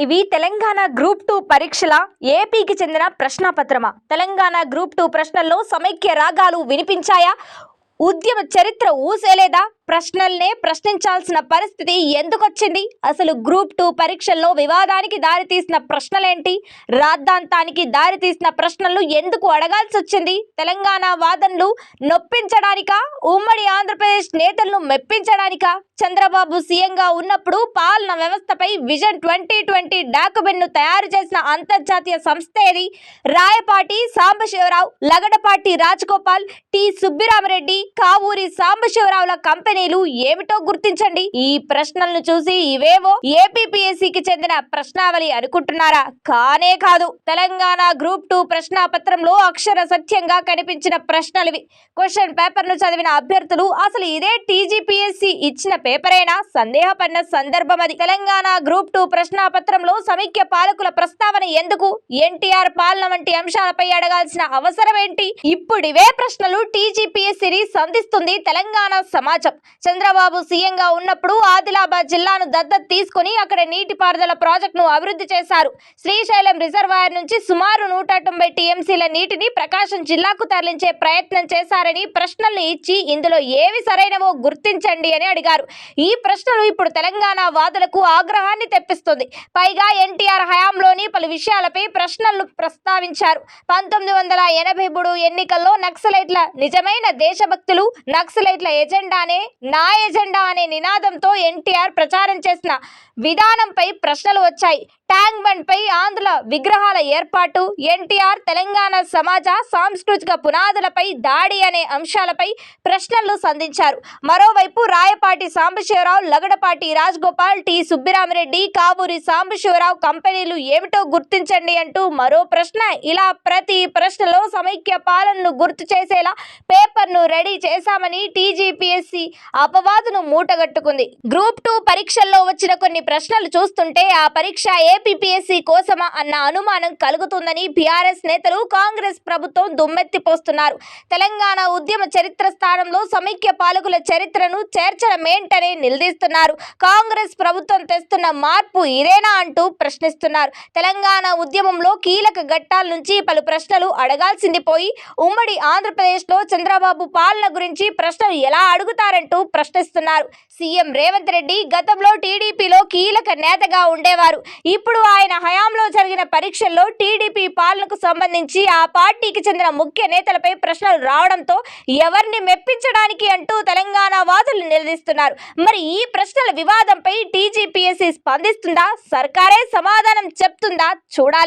ఇవి తెలంగాణ గ్రూప్ 2 పరీక్షల ఏపీకి చెందిన ప్రశ్నపత్రమా? తెలంగాణ గ్రూప్ 2 ప్రశ్నల్లో సమైక్య రాగాలు వినిపించాయా? ఉద్యమ చరిత్ర ఊసేలేదా? ప్రశ్నల్నే ప్రశ్నించాల్సిన పరిస్థితి ఎందుకొచ్చింది? అసలు గ్రూప్ 2 పరీక్షల్లో వివాదానికి దారితీసిన ప్రశ్నలేంటి? రాద్ధాంతానికి దారితీసిన ప్రశ్నలు ఎందుకు అడగాల్సి వచ్చింది? తెలంగాణ వాదనలు నొప్పించడానికా? ఉమ్మడి ఆంధ్రప్రదేశ్ నేతలను మెప్పించడానికా? చంద్రబాబు సీఎంగా ఉన్నప్పుడు పాలన వ్యవస్థపై విజన్ 2020 డాక్యుమెంట్ను తయారు చేసిన అంతర్జాతీయ సంస్థ ఏది? రాయపాటి సాంబశివరావు, లగడపాటి రాజగోపాల్, టి సుబ్బిరామరెడ్డి, కావూరి సాంబశివరావుల కంపెనీలు ఏమిటో గుర్తించండి. ఈ ప్రశ్నలను చూసి ఇవేవో ఏపీపీఎస్సీకి చెందిన ప్రశ్నావళి అనుకుంటున్నారా? కానే కాదు. తెలంగాణ గ్రూప్ 2 ప్రశ్నాపత్రంలో అక్షర సత్యంగా కనిపించిన ప్రశ్నలివి. క్వశ్చన్ పేపర్ ను చదివిన అభ్యర్థులు అసలు ఇదే టీజీపీఎస్సీ ఇచ్చిన పేపరేనా సందేహపడిన సందర్భం అది. తెలంగాణ గ్రూప్ 2 ప్రశ్నాపత్రంలో సమైక్య పాలకుల ప్రస్తావన ఎందుకు? ఎన్టీఆర్ పాలన వంటి అంశాలపై అడగాల్సిన అవసరం ఏంటి? ఇప్పుడివే ప్రశ్నలు టీజీపీఎస్సీని సంధిస్తుంది తెలంగాణ సమాజం. చంద్రబాబు సీఎంగా ఉన్నప్పుడు ఆదిలాబాద్ జిల్లాను దత్తత తీసుకుని అక్కడ నీటిపారుదల ప్రాజెక్టును అభివృద్ధి చేశారు. శ్రీశైలం రిజర్వాయర్ నుంచి సుమారు 190 టీఎంసీల నీటిని ప్రకాశం జిల్లాకు తరలించే ప్రయత్నం చేశారని ప్రశ్నల్ని ఇచ్చి ఇందులో ఏవి సరైనవో గుర్తించండి అని అడిగారు. ఈ ప్రశ్నలు ఇప్పుడు తెలంగాణ వాదులకు ఆగ్రహాన్ని తెప్పిస్తుంది. పైగా ఎన్టీఆర్ హయాంలోని పలు విషయాలపై ప్రశ్నలు ప్రస్తావించారు. 1983 ఎన్నికల్లో నక్సలైట్ల నిజమైన దేశభక్తులు, నక్సలైట్ల ఎజెండానే నా ఎజెండా అనే నినాదంతో ఎన్టీఆర్ ప్రచారం చేసిన విధానంపై ప్రశ్నలు వచ్చాయి. ట్యాంక్ బండ్ పై ఆంధ్రుల విగ్రహాల ఏర్పాటు, ఎన్టీఆర్ తెలంగాణ సమాజ సాంస్కృతిక పునాదులపై దాడి అనే అంశాలపై ప్రశ్నలు సంధించారు. మరోవైపు రాయపాటి సాంబశివరావు, లగడపాటి రాజగోపాల్, టి సుబ్బిరామరెడ్డి, కావూరి సాంబశివరావు కంపెనీలు ఏమిటో గుర్తించండి అంటూ మరో ప్రశ్న. ఇలా ప్రతి ప్రశ్నలో సమైక్య పాలనను గుర్తు చేసేలా పేపర్ను రెడీ చేశామని టీజీపీఎస్సీ అపవాదును మూటగట్టుకుంది. గ్రూప్ 2 పరీక్షల్లో వచ్చిన కొన్ని ప్రశ్నలు చూస్తుంటే ఆ పరీక్ష ఏపీపీఎస్సీ కోసమా అన్న అనుమానం కలుగుతుందని బీఆర్ఎస్ నేతలు కాంగ్రెస్ ప్రభుత్వం దుమ్మెత్తిపోస్తున్నారు. తెలంగాణ ఉద్యమ చరిత్ర స్థానంలో సమైక్య పాలకుల చరిత్రను చేర్చడమేంటని నిలదీస్తున్నారు. కాంగ్రెస్ ప్రభుత్వం తెస్తున్న మార్పు ఇదేనా అంటూ ప్రశ్నిస్తున్నారు. తెలంగాణ ఉద్యమంలో కీలక ఘట్టాల నుంచి పలు ప్రశ్నలు అడగాల్సింది పోయి ఉమ్మడి ఆంధ్రప్రదేశ్లో చంద్రబాబు పాలన గురించి ప్రశ్నలు ఎలా అడుగుతారంటూ ప్రశ్నిస్తున్నారు. సీఎం రేవంత్ రెడ్డి గతంలో టీడీపీలో కీలక నేతగా ఉండేవారు. ఇప్పుడు ఆయన హయాంలో జరిగిన పరీక్షల్లో టీడీపీ పాలనకు సంబంధించి ఆ పార్టీకి చెందిన ముఖ్య నేతలపై ప్రశ్నలు రావడంతో ఎవరిని మెప్పించడానికి అంటూ తెలంగాణ వాదులు నిలదీస్తున్నారు. మరి ఈ ప్రశ్నల వివాదంపై టీజీపీఎస్సీ స్పందిస్తుందా? సర్కారే సమాధానం చెప్తుందా? చూడాలి.